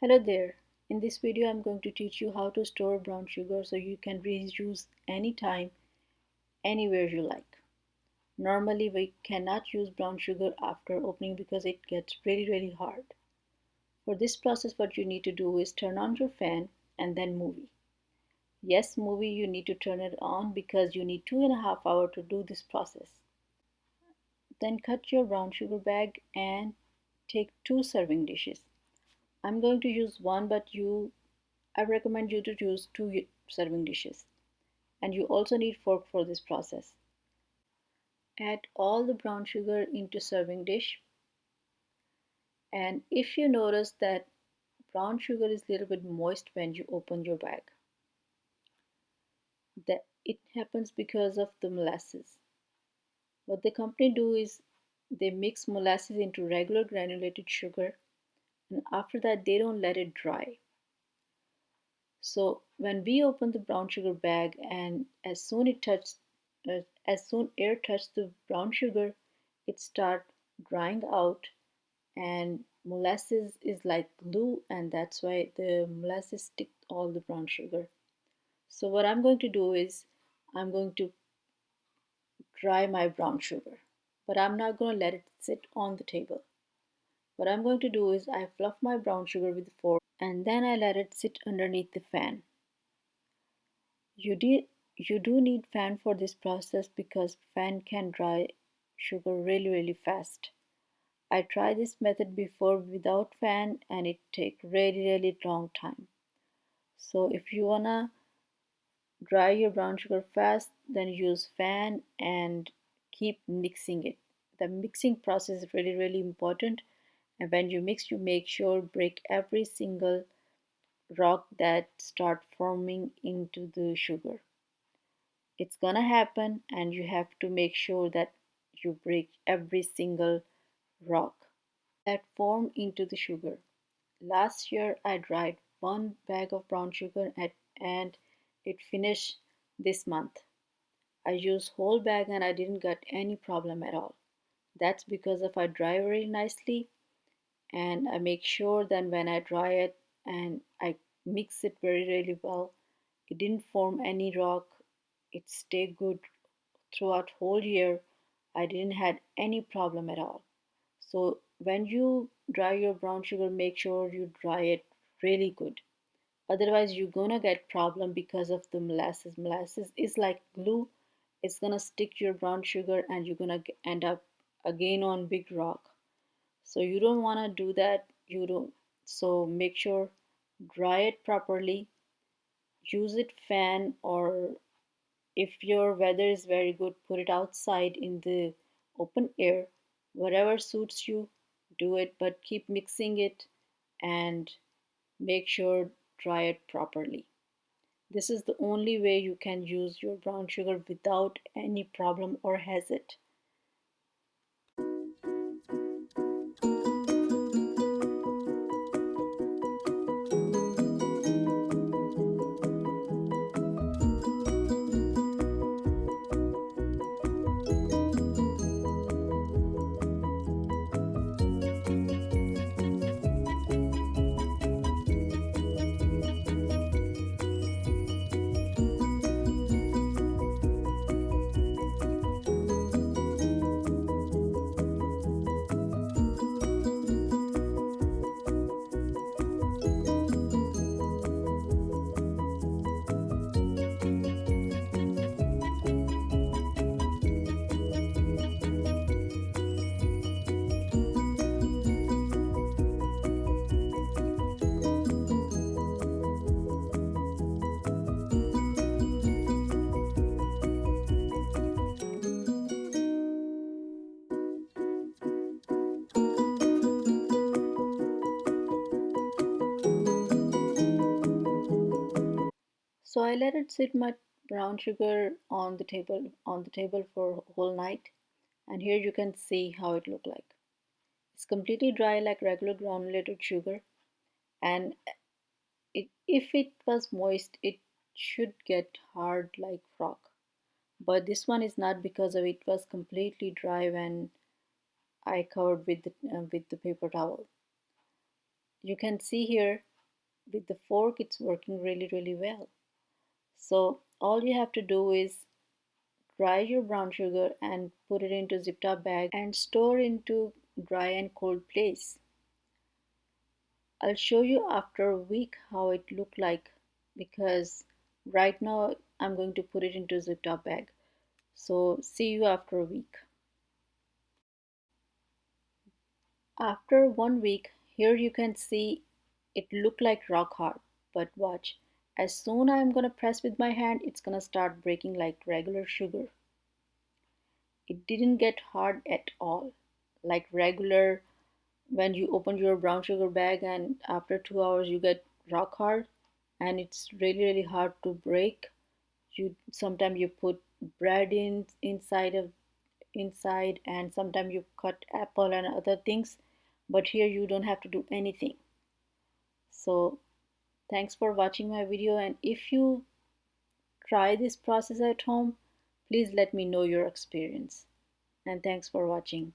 Hello there. In this video I'm going to teach you how to store brown sugar so you can reuse anytime, anywhere you like. Normally we cannot use brown sugar after opening because it gets really hard. For this process what you need to do is turn on your fan and then movie. Yes, movie, you need to turn it on because you need 2.5 hours to do this process. Then cut your brown sugar bag and take 2 serving dishes. I'm going to use one, but I recommend you to use 2 serving dishes. And you also need fork for this process. Add all the brown sugar into serving dish. And if you notice that brown sugar is a little bit moist when you open your bag, that it happens because of the molasses. What the company do is they mix molasses into regular granulated sugar, and after that they don't let it dry. So when we open the brown sugar bag and as soon air touches the brown sugar, it start drying out, and molasses is like glue, and that's why the molasses stick all the brown sugar. So what I'm going to do is I'm going to dry my brown sugar, but I'm not going to let it sit on the table. What I'm going to do is I fluff my brown sugar with a fork and then I let it sit underneath the fan. You do need fan for this process because fan can dry sugar really fast. I tried this method before without fan and it take really long time. So if you wanna dry your brown sugar fast, then use fan and keep mixing it. The mixing process is really important, and when you mix, you make sure break every single rock that start forming into the sugar. It's gonna happen, and you have to make sure that you break every single rock that form into the sugar. Last year I dried 1 bag of brown sugar and it finished this month. I used whole bag and I didn't get any problem at all. That's because if I dry very nicely and I make sure that when I dry it and I mix it really well, it didn't form any rock. It stayed good throughout whole year. I didn't had any problem at all. So when you dry your brown sugar, make sure you dry it really good. Otherwise you're gonna get problem because of the molasses. Molasses is like glue. It's gonna stick to your brown sugar and you're gonna end up again on big rock. So you don't want to do that. You don't. So make sure dry it properly. Use it fan, or if your weather is very good, put it outside in the open air. Whatever suits you, do it, but keep mixing it and make sure dry it properly. This is the only way you can use your brown sugar without any problem or hazard. So I let it sit my brown sugar on the table for a whole night, and here you can see how it looked like. It's completely dry like regular granulated sugar, and if it was moist it should get hard like rock. But this one is not because of it was completely dry when I covered with the paper towel. You can see here with the fork it's working really well. So all you have to do is dry your brown sugar and put it into zipped up bag and store into dry and cold place. I'll show you after a week how it looked like, because right now I'm going to put it into zipped up bag. So see you after a week. After 1 week, here you can see it look like rock hard, but watch. As soon I'm gonna press with my hand, it's gonna start breaking like regular sugar. It didn't get hard at all, like regular when you open your brown sugar bag and after 2 hours you get rock hard and it's really hard to break. You sometimes you put bread inside and sometimes you cut apple and other things, but here you don't have to do anything. So thanks for watching my video, and if you try this process at home, please let me know your experience. And thanks for watching.